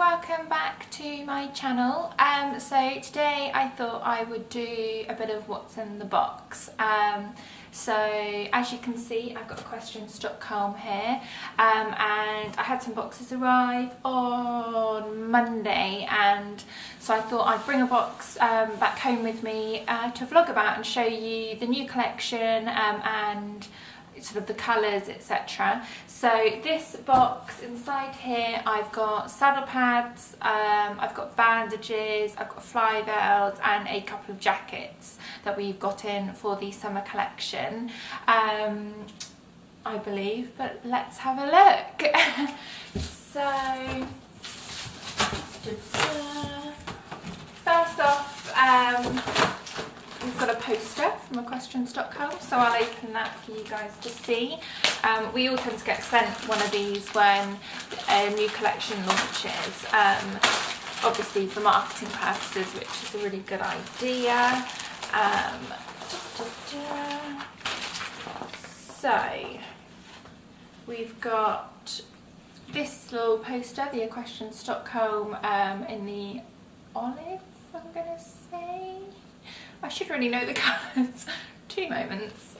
welcome back to my channel. So today I thought I would do a bit of what's in the box. So as you can see, I've got Equestrian Stockholm here, and I had some boxes arrive on Monday, and so I thought I'd bring a box back home with me to vlog about and show you the new collection and sort of the colours, etc. So this box, inside here I've got saddle pads, I've got bandages, I've got fly veils and a couple of jackets that we've got in for the summer collection, I believe, but let's have a look. So first off, we've got a poster from Equestrian Stockholm, so I'll open that for you guys to see. We all tend to get sent one of these when a new collection launches, obviously for marketing purposes, which is a really good idea. So we've got this little poster, the Equestrian Stockholm, in the olive, I'm going to say. I should really know the colours. 2 moments.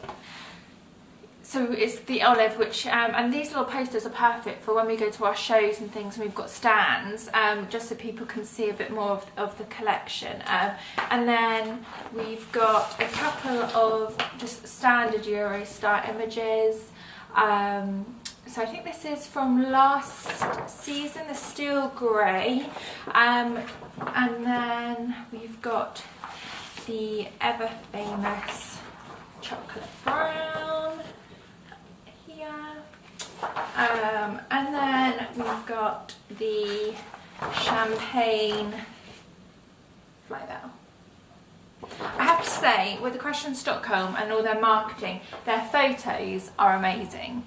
So it's the olive, which and these little posters are perfect for when we go to our shows and things and we've got stands, just so people can see a bit more of the collection. And then we've got a couple of just standard Eurostar images. So I think this is from last season, the steel grey, and then we've got the ever famous chocolate brown here, and then we've got the champagne fly veil. I have to say, with Equestrian Stockholm and all their marketing, their photos are amazing.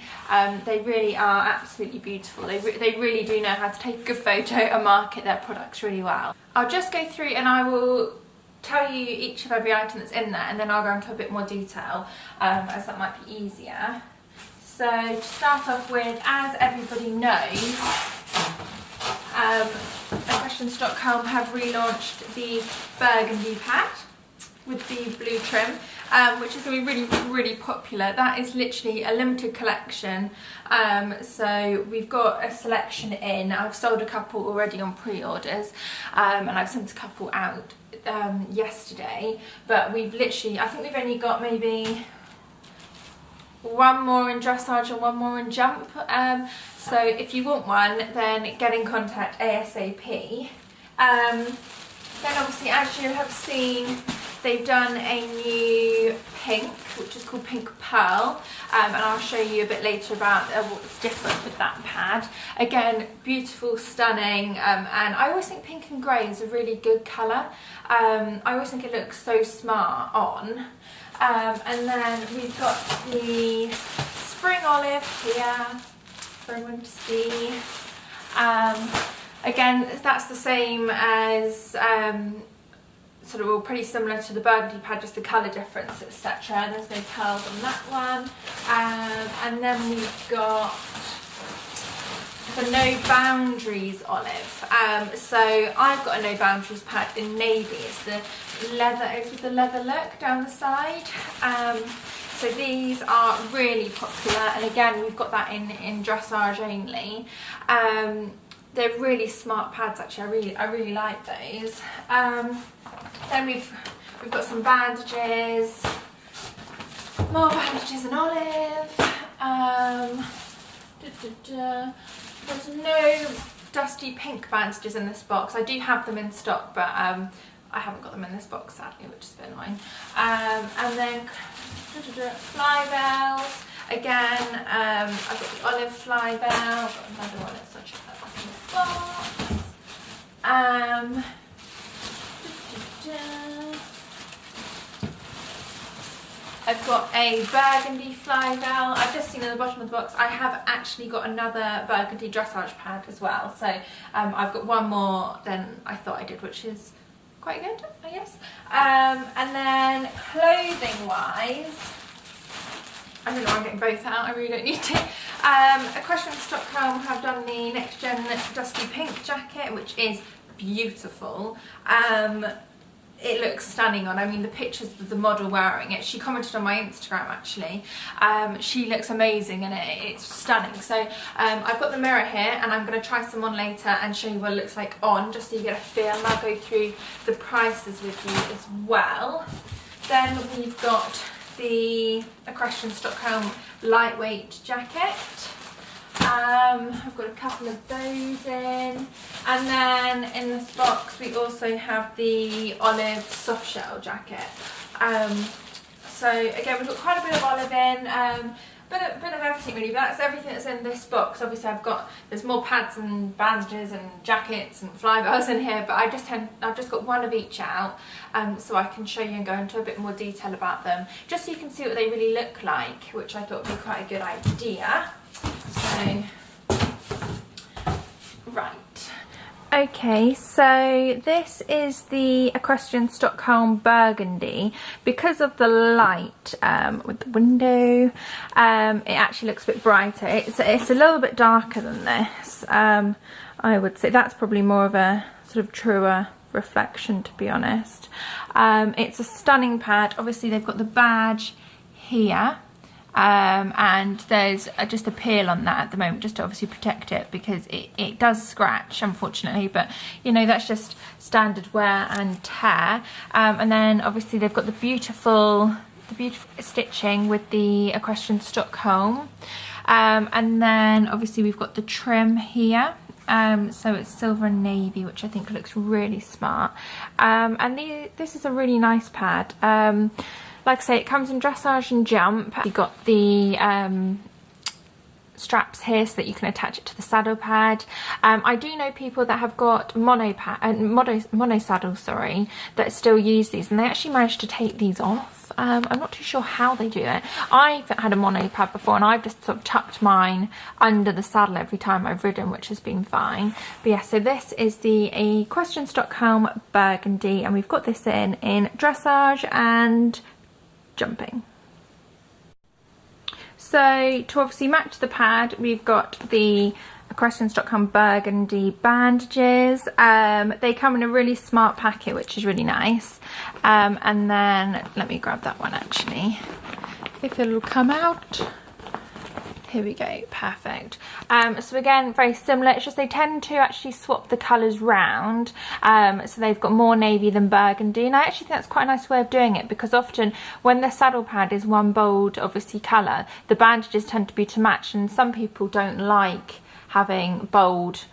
They really are absolutely beautiful. They really do know how to take a good photo and market their products really well. I'll just go through and I will tell you each of every item that's in there, and then I'll go into a bit more detail, as that might be easier. So to start off with, as everybody knows, Equestrian Stockholm have relaunched the Burgundy pad with the blue trim, which is going to be really popular. That is literally a limited collection, so we've got a selection in. I've sold a couple already on pre-orders, and I've sent a couple out yesterday, but we've literally, I think we've only got maybe one more in dressage and one more in jump, so if you want one, then get in contact ASAP. Then obviously, as you have seen, they've done a new pink, which is called Pink Pearl, and I'll show you a bit later about what's different with that pad. Again, beautiful, stunning, and I always think pink and grey is a really good colour. I always think it looks so smart on. And then we've got the spring olive here for everyone to see. Again, that's the same as sort of all pretty similar to the Burgundy pad, just the colour difference, etc. There's no pearls on that one. And then we've got the No Boundaries olive. So I've got a No Boundaries pad in navy. It's the leather, it's with the leather look down the side. So these are really popular, and again we've got that in dressage only. They're really smart pads actually. I really like those. Then we've got some bandages, more bandages in olive. There's no dusty pink bandages in this box. I do have them in stock, but I haven't got them in this box sadly, which is a bit annoying. And then fly veils. Again, I've got the olive fly veil. I've got another one, so I'll check that back in the box. I've got a burgundy fly veil. I've just seen at the bottom of the box I have actually got another burgundy dressage pad as well. So I've got one more than I thought I did, which is quite good, I guess. And then clothing wise, I don't know why I'm getting both out, I really don't need to. Equestrian Stockholm have done the Next Gen Dusty Pink jacket, which is beautiful. It looks stunning on, I mean the pictures of the model wearing it, she commented on my Instagram actually. She looks amazing in it, it's stunning. So I've got the mirror here and I'm going to try some on later and show you what it looks like on, just so you get a feel, and I'll go through the prices with you as well. Then we've got the Equestrian Stockholm lightweight jacket. I've got a couple of those in, and then in this box we also have the olive soft shell jacket. So again, we've got quite a bit of olive in, bit of everything really, but that's everything that's in this box. Obviously there's more pads and bandages and jackets and flyballs in here, but I've just got one of each out, so I can show you and go into a bit more detail about them, just so you can see what they really look like, which I thought would be quite a good idea. So, right. Okay, so this is the Equestrian Stockholm Burgundy. Because of the light with the window, it actually looks a bit brighter. It's a little bit darker than this. I would say that's probably more of a sort of truer reflection, to be honest. It's a stunning pad. Obviously they've got the badge here. And there's just a peel on that at the moment, just to obviously protect it, because it does scratch, unfortunately, but you know, that's just standard wear and tear. And then obviously they've got the beautiful stitching with the Equestrian Stockholm, and then obviously we've got the trim here. So it's silver and navy, which I think looks really smart. And this is a really nice pad. Like I say, it comes in dressage and jump. You've got the straps here so that you can attach it to the saddle pad. I do know people that have got mono saddles, sorry, that still use these, and they actually managed to take these off. I'm not too sure how they do it. I've had a mono pad before, and I've just sort of tucked mine under the saddle every time I've ridden, which has been fine. But yeah, so this is the Equestrian Stockholm Burgundy, and we've got this in dressage and jumping. So to obviously match the pad, we've got the Equestrian Stockholm Burgundy bandages. They come in a really smart packet, which is really nice. And then let me grab that one actually, if it'll come out. Here we go, perfect. So again, very similar, it's just they tend to actually swap the colours round. So they've got more navy than burgundy, and I actually think that's quite a nice way of doing it, because often when the saddle pad is one bold, obviously, colour, the bandages tend to be to match, and some people don't like having bold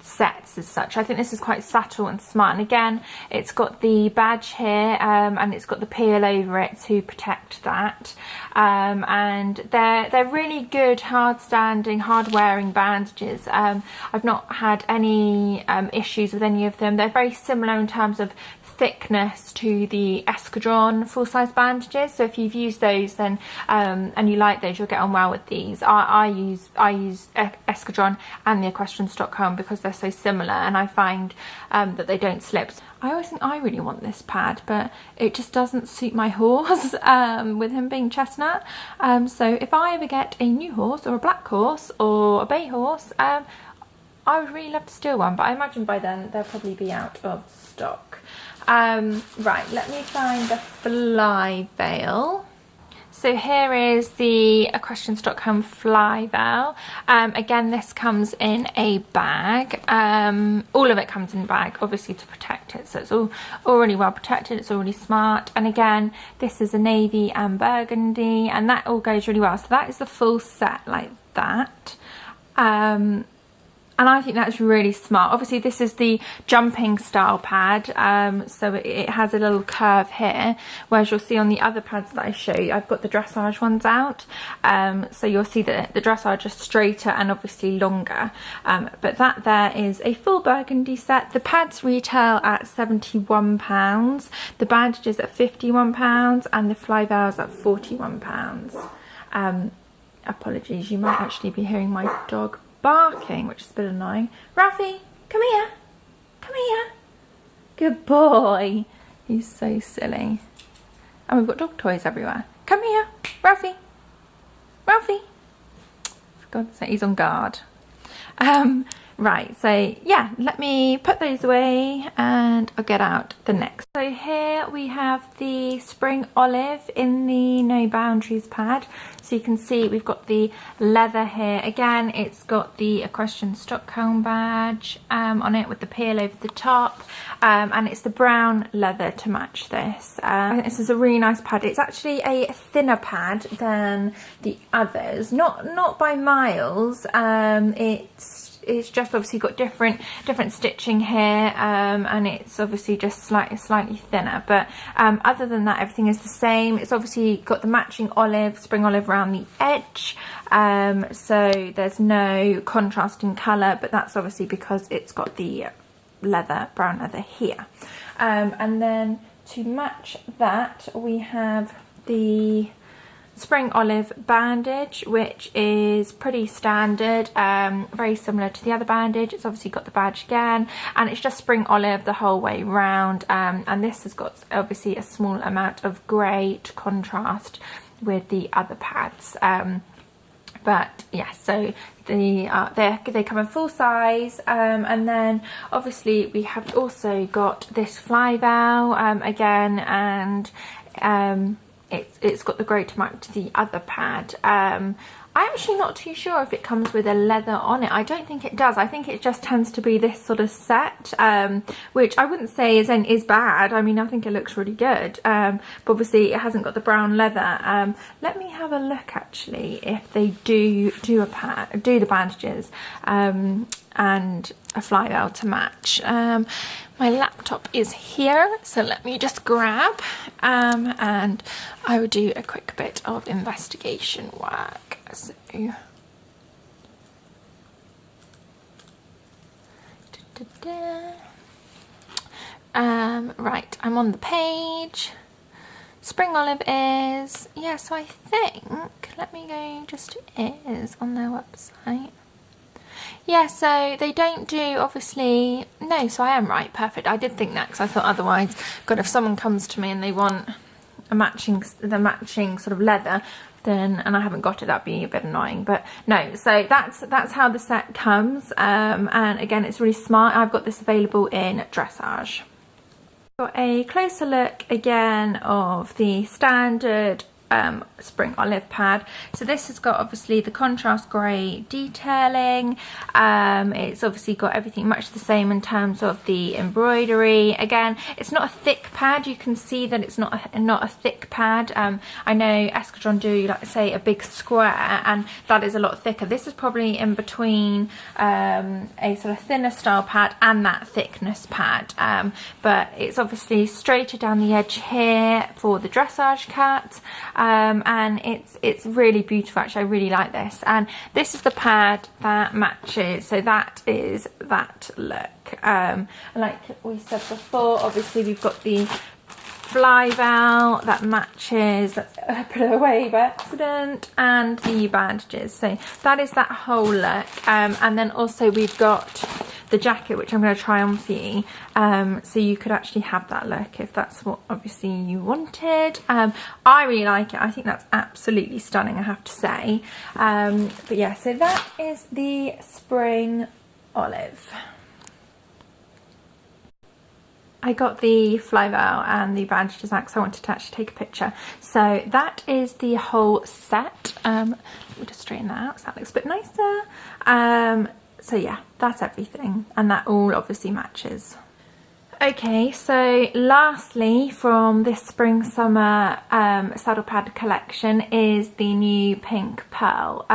sets as such. I think this is quite subtle and smart, and again it's got the badge here, and it's got the peel over it to protect that, and they're really good, hard standing, hard wearing bandages. I've not had any issues with any of them. They're very similar in terms of thickness to the Escadron full-size bandages, so if you've used those then and you like those, you'll get on well with these. I use Escadron and the Equestrian Stockholm because they're so similar, and I find that they don't slip. I always think I really want this pad, but it just doesn't suit my horse, with him being chestnut. So if I ever get a new horse, or a black horse, or a bay horse, I would really love to steal one, but I imagine by then they'll probably be out of stock. Right, let me find the fly veil. So here is the Equestrian Stockholm fly veil. Again, this comes in a bag. All of it comes in a bag, obviously, to protect it. So it's all really well protected. It's all really smart. And again, this is a navy and burgundy, and that all goes really well. So that is the full set like that. And I think that's really smart. Obviously, this is the jumping style pad, so it has a little curve here, whereas you'll see on the other pads that I show you, I've got the dressage ones out. So you'll see that the dressage is straighter and obviously longer. But that there is a full burgundy set. The pads retail at £71, the bandages at £51, and the fly veils at £41. Apologies, you might actually be hearing my dog barking, which is a bit annoying. Ralphie, come here. Come here. Good boy. He's so silly. And we've got dog toys everywhere. Come here, Ralphie. Ralphie. For God's sake, he's on guard. Right, so yeah, let me put those away and I'll get out the next. So here we have the Spring Olive in the No Boundaries pad. So you can see we've got the leather here. Again, it's got the Equestrian Stockholm badge on it with the peel over the top. And it's the brown leather to match this. I think this is a really nice pad. It's actually a thinner pad than the others. Not by miles. It's just obviously got different stitching here, and it's obviously just slightly thinner, but other than that everything is the same. It's obviously got the matching olive, spring olive around the edge, so there's no contrast in colour, but that's obviously because it's got the leather, brown leather here. And then to match that we have the Spring Olive bandage, which is pretty standard, very similar to the other bandage. It's obviously got the badge again, and it's just Spring Olive the whole way round, and this has got obviously a small amount of grey to contrast with the other pads. But yeah, so they come in full size, and then obviously we have also got this fly veil again, and it's got the grey to match the other pad. I'm actually not too sure if it comes with a leather on it. I don't think it does. I think it just tends to be this sort of set, which I wouldn't say is bad. I mean, I think it looks really good, but obviously it hasn't got the brown leather. Let me have a look actually if they do the bandages and a fly veil to match. My laptop is here, so let me just grab and I will do a quick bit of investigation work. So right, I'm on the page. Spring Olive is, yeah, so I think, let me go just to is on their website. Yeah, so they don't do, obviously, no, so I am right, perfect. I did think that because I thought otherwise, God, if someone comes to me and they want the matching sort of leather, then, and I haven't got it, that'd be a bit annoying. But no, so that's how the set comes, and again, it's really smart. I've got this available in dressage. Got a closer look again of the standard Spring Olive pad. So this has got obviously the contrast grey detailing. It's obviously got everything much the same in terms of the embroidery. Again, it's not a thick pad. You can see that it's not a thick pad. I know Equestrian do, like say, a big square, and that is a lot thicker. This is probably in between a sort of thinner style pad and that thickness pad, but it's obviously straighter down the edge here for the dressage cut. And it's really beautiful actually. I really like this, and this is the pad that matches, so that is that look. Like we said before, obviously we've got the fly veil that matches, I put it away by accident, and the bandages, so that is that whole look. And then also we've got the jacket, which I'm going to try on for you, so you could actually have that look if that's what obviously you wanted. I really like it. I think that's absolutely stunning, I have to say. But yeah, so that is the Spring Olive. I got the fly veil and the bandages out because I wanted to actually take a picture. So that is the whole set. We'll just straighten that out so that looks a bit nicer. So yeah, that's everything, and that all obviously matches. Okay, so lastly from this spring summer saddle pad collection is the new pink pearl.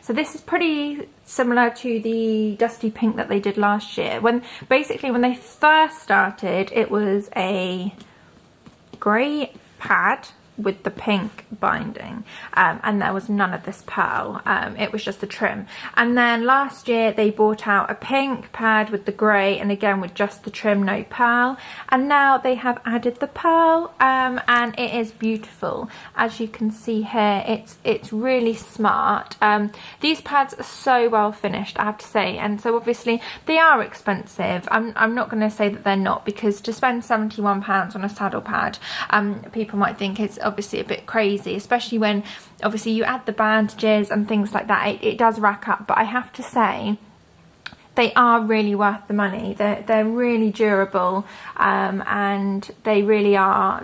So this is pretty similar to the dusty pink that they did last year. When they first started, it was a grey pad with the pink binding, and there was none of this pearl. It was just the trim, and then last year they brought out a pink pad with the grey, and again with just the trim, no pearl, and now they have added the pearl, and it is beautiful. As you can see here, it's really smart. These pads are so well finished, I have to say, and so obviously they are expensive. I'm not going to say that they're not, because to spend £71 on a saddle pad, people might think it's obviously a bit crazy, especially when obviously you add the bandages and things like that. It does rack up, but I have to say they are really worth the money. They're really durable, and they really are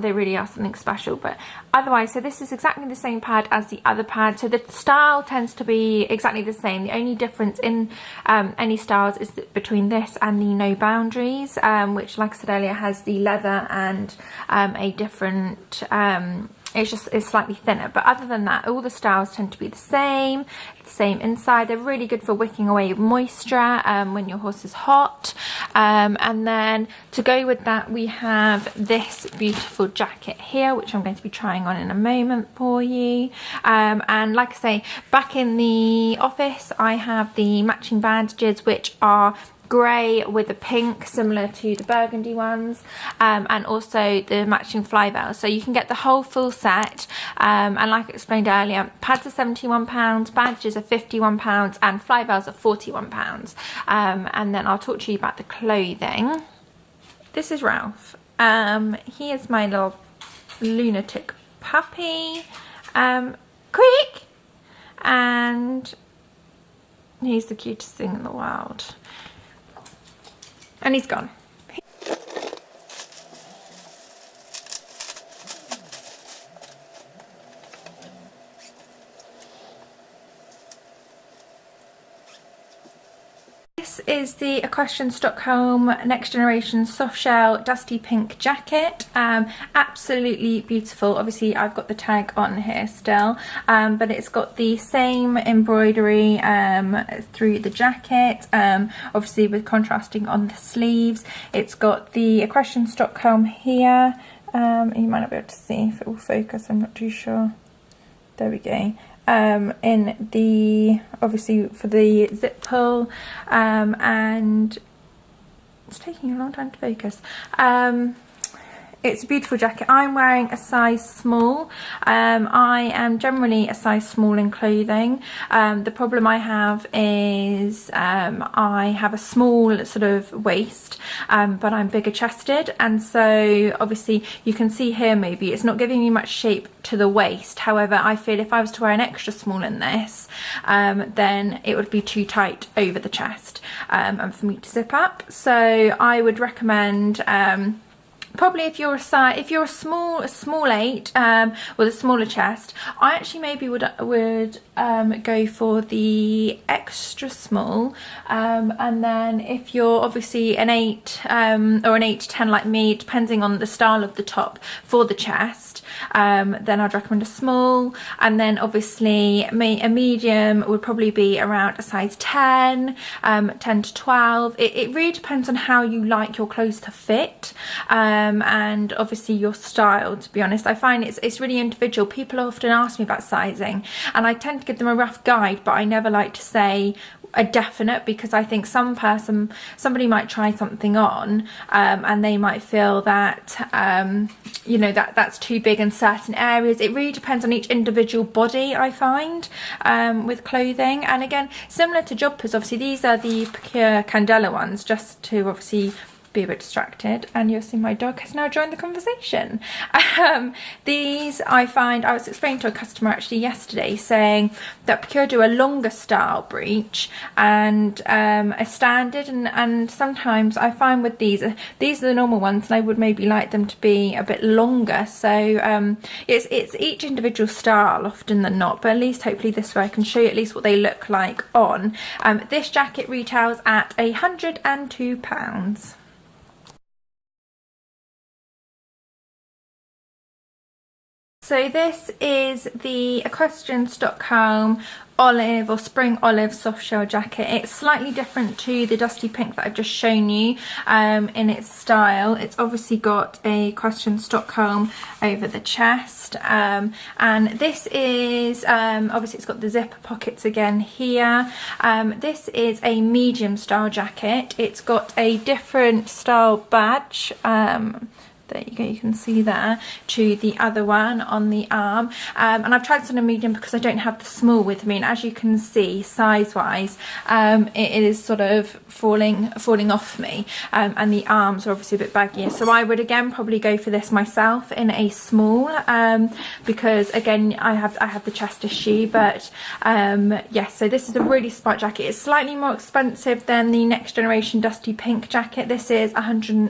something special. But otherwise, so this is exactly the same pad as the other pad. So the style tends to be exactly the same. The only difference in any styles is between this and the No Boundaries, which, like I said earlier, has the leather and a different it's slightly thinner. But other than that, all the styles tend to be the same inside. They're really good for wicking away moisture when your horse is hot. And then to go with that, we have this beautiful jacket here, which I'm going to be trying on in a moment for you. And like I say, back in the office, I have the matching bandages, which are grey with a pink, similar to the burgundy ones, and also the matching fly veils. So you can get the whole full set, and like I explained earlier, pads are £71, bandages are £51, and fly veils are £41. And then I'll talk to you about the clothing. This is Ralph. He is my little lunatic puppy, quick, and he's the cutest thing in the world. And he's gone. This is the Equestrian Stockholm Next Generation Soft Shell Dusty Pink Jacket. Absolutely beautiful. Obviously I've got the tag on here still, but it's got the same embroidery through the jacket, obviously with contrasting on the sleeves. It's got the Equestrian Stockholm here. You might not be able to see if it will focus, I'm not too sure. There we go. In the, obviously for the zip pull, and it's taking a long time to focus. It's a beautiful jacket. I'm wearing a size small. I am generally a size small in clothing. The problem I have is I have a small sort of waist, but I'm bigger chested, and so obviously you can see here maybe it's not giving me much shape to the waist. However, I feel if I was to wear an extra small in this, then it would be too tight over the chest and for me to zip up. So I would recommend probably if you're a small 8 with a smaller chest, I actually maybe would go for the extra small, and then if you're obviously an 8 or an 8 to 10 like me, depending on the style of the top for the chest, then I'd recommend a small. And then obviously a medium would probably be around a size 10, 10 to 12. It really depends on how you like your clothes to fit, and obviously your style. To be honest, I find it's really individual. People often ask me about sizing, and I tend to give them a rough guide, but I never like to say a definite, because I think somebody might try something on, and they might feel that you know, that's too big in certain areas. It really depends on each individual body, I find, with clothing. And again, similar to jumpers, obviously these are the Pure Candela ones, just to obviously be a bit distracted. And you'll see my dog has now joined the conversation. These I find, I was explaining to a customer actually yesterday, saying that Pure do a longer style breech and a standard, and sometimes I find with these are the normal ones, and I would maybe like them to be a bit longer. So it's each individual style often than not, but at least hopefully this way I can show you at least what they look like on. This jacket retails at £102. So this is the Equestrian Stockholm olive or spring olive soft shell jacket. It's slightly different to the dusty pink that I've just shown you in its style. It's obviously got a Equestrian Stockholm over the chest, and this is obviously it's got the zipper pockets again here. This is a medium style jacket. It's got a different style badge. there you go, you can see there, to the other one on the arm. And I've tried this on a medium because I don't have the small with me, and as you can see, size wise, it is sort of falling off me, and the arms are obviously a bit baggier. So I would again probably go for this myself in a small, because again I have the chest issue. But yes, so this is a really smart jacket. It's slightly more expensive than the Next Generation Dusty Pink jacket. This is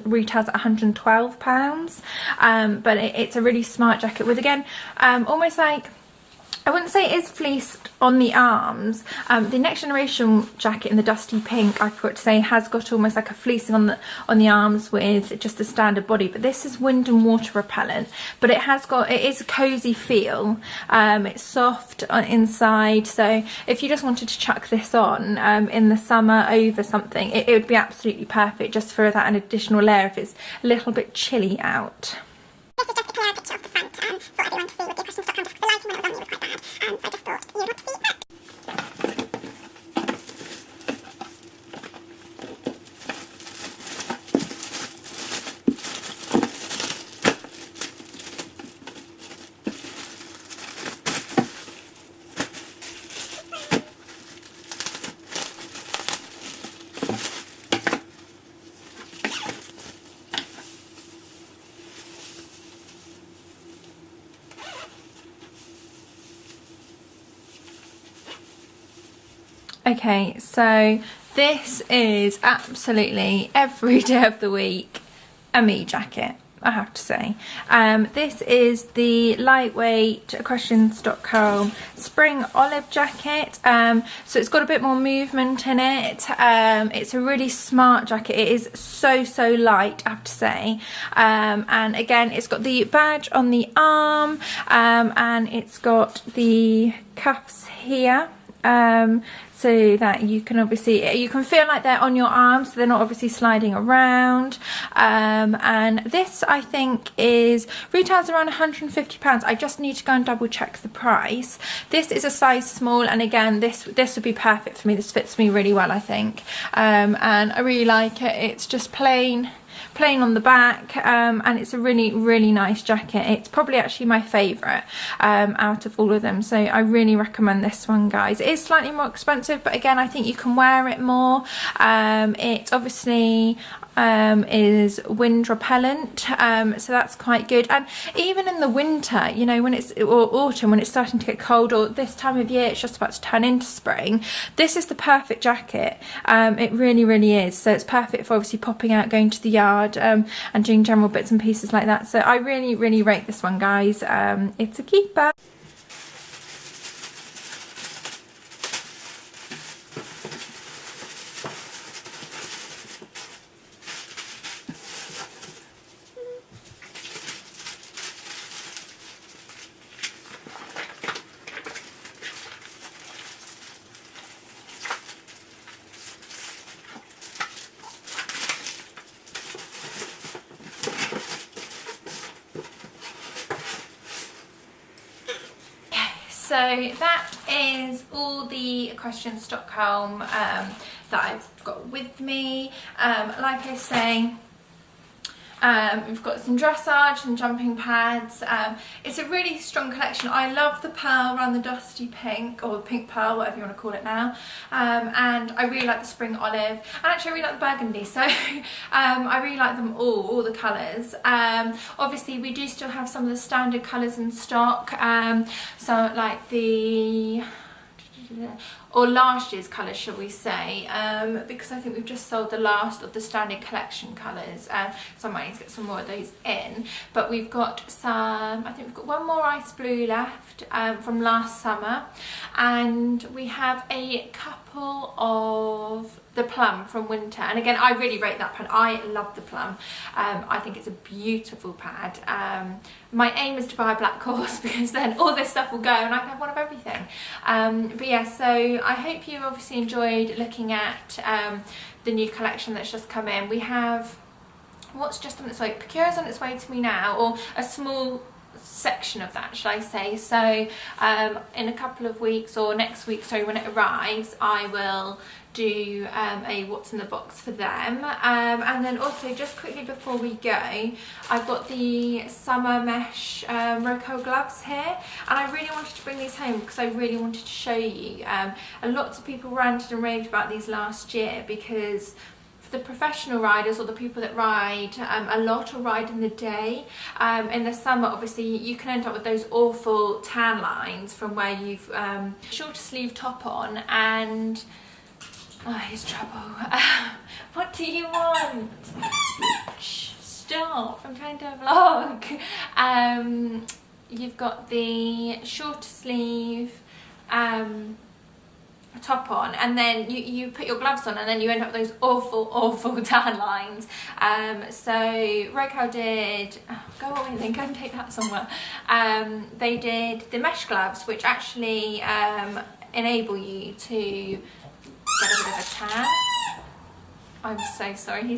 retails at £112, but it's a really smart jacket with, again, almost like, I wouldn't say it is fleeced on the arms. The Next Generation jacket in the Dusty Pink, I forgot to say, has got almost like a fleecing on the arms with just the standard body, but this is wind and water repellent, but it is a cozy feel. It's soft inside, so if you just wanted to chuck this on in the summer over something, it would be absolutely perfect, just for that an additional layer if it's a little bit chilly out. This is just a clear picture of the front for everyone to see with the Equestrian Stockholm, because the lighting when it was on me was quite bad, so I just thought you'd want to see that. Okay, so this is absolutely every day of the week a me jacket, I have to say. This is the lightweight Equestrian Stockholm spring olive jacket. So it's got a bit more movement in it. It's a really smart jacket. It is so light, I have to say. And again, it's got the badge on the arm, and it's got the cuffs here. So that you can feel like they're on your arms, so they're not obviously sliding around. And this, I think, retails around £150. I just need to go and double check the price. This is a size small, and again, this would be perfect for me. This fits me really well, I think. And I really like it. It's just plain on the back, and it's a really nice jacket. It's probably actually my favourite out of all of them, so I really recommend this one, guys. It is slightly more expensive, but again, I think you can wear it more. It obviously is wind repellent, so that's quite good. And even in the winter, you know, or autumn, when it's starting to get cold, or this time of year it's just about to turn into spring, this is the perfect jacket. It really is. So it's perfect for obviously popping out, going to the yard, and doing general bits and pieces like that. So I really rate this one, guys. It's a keeper. So that is all the Equestrian Stockholm that I've got with me. Like I say, we've got some dressage, some jumping pads. It's a really strong collection. I love the pearl around the dusty pink, or pink pearl, whatever you want to call it now. And I really like the spring olive, and actually I really like the burgundy. So I really like them all the colours. Obviously we do still have some of the standard colours in stock. So like or last year's colours, shall we say, because I think we've just sold the last of the standard collection colours, so I might need to get some more of those in. But we've got some, I think we've got one more ice blue left from last summer, and we have a couple of the plum from winter. And again, I really rate that pad. I love the plum. I think it's a beautiful pad. My aim is to buy a black horse, because then all this stuff will go and I can have one of everything. But yeah, so I hope you obviously enjoyed looking at the new collection that's just come in. We have what's just on its way. Procure is on its way to me now, or a small section of that, should I say. So in a couple of weeks, or next week, sorry, when it arrives, I will do a what's in the box for them. And then also, just quickly before we go, I've got the summer mesh Roeckl gloves here, and I really wanted to bring these home because I really wanted to show you. And lots of people ranted and raved about these last year, because the professional riders, or the people that ride a lot or ride in the day, in the summer obviously you can end up with those awful tan lines from where you've shorter sleeve top on, and oh, here's trouble. What do you want? Shh, stop, I'm trying to vlog. You've got the shorter sleeve top on, and then you put your gloves on, and then you end up with those awful tan lines. So Roeckl did, oh, go away then, go and take that somewhere. They did the mesh gloves, which actually enable you to get a bit of a tan. I'm so sorry,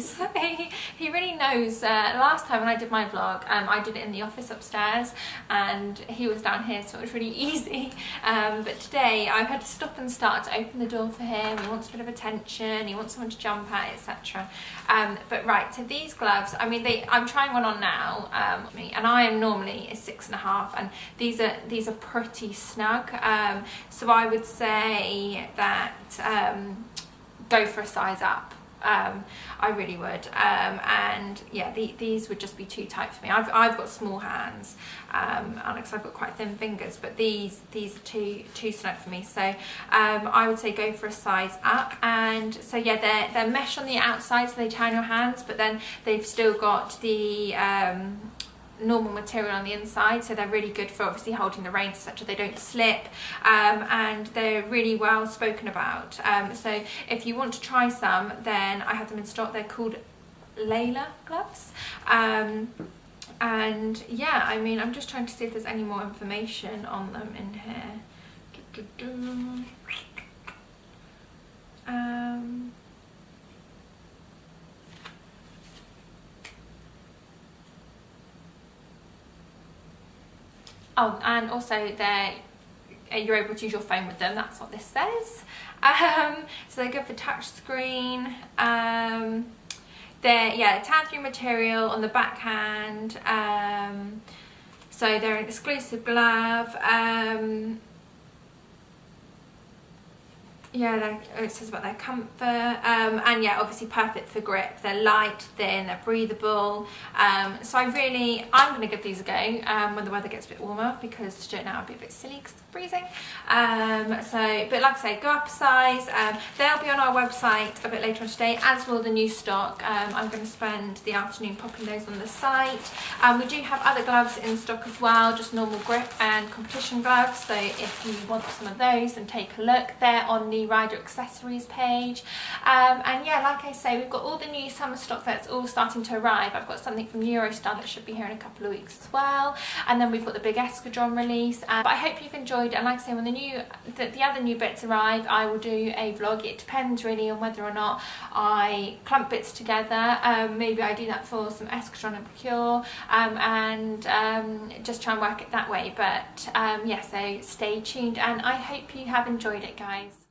he really knows. Last time when I did my vlog, I did it in the office upstairs, and he was down here, so it was really easy. But today I've had to stop and start to open the door for him. He wants a bit of attention, he wants someone to jump at, etc. But right, so these gloves, I mean, I'm trying one on now, and I am normally a 6.5, and these are pretty snug. So I would say that go for a size up. I really would, and yeah, these would just be too tight for me. I've got small hands, Alex, I've got quite thin fingers, but these are too snug for me. So I would say go for a size up. And so yeah, they're mesh on the outside, so they tie in your hands, but then they've still got the normal material on the inside, so they're really good for obviously holding the reins, etc. They don't slip, and they're really well spoken about. So if you want to try some, then I have them in stock. They're called Layla gloves. And yeah, I mean, I'm just trying to see if there's any more information on them in here. Oh, and also you're able to use your phone with them. That's what this says. So they're good for touch screen. They're tan-through material on the backhand. So they're an exclusive glove. Yeah, it says about their comfort, and yeah, obviously perfect for grip. They're light, thin, they're breathable. So I'm going to give these a go when the weather gets a bit warmer, because to do it now would be a bit silly because it's freezing. But like I say, go up a size. They'll be on our website a bit later on today, as will the new stock. I'm going to spend the afternoon popping those on the site. We do have other gloves in stock as well, just normal grip and competition gloves. So if you want some of those, then take a look. They're on the rider accessories page. And yeah, like I say, we've got all the new summer stock that's all starting to arrive. I've got something from Eurostar that should be here in a couple of weeks as well, and then we've got the big Escadron release. But I hope you've enjoyed it, and like I say, when the other new bits arrive, I will do a vlog. It depends really on whether or not I clump bits together. Maybe I do that for some Escadron and Procure, and just try and work it that way. But yeah, so stay tuned, and I hope you have enjoyed it, guys.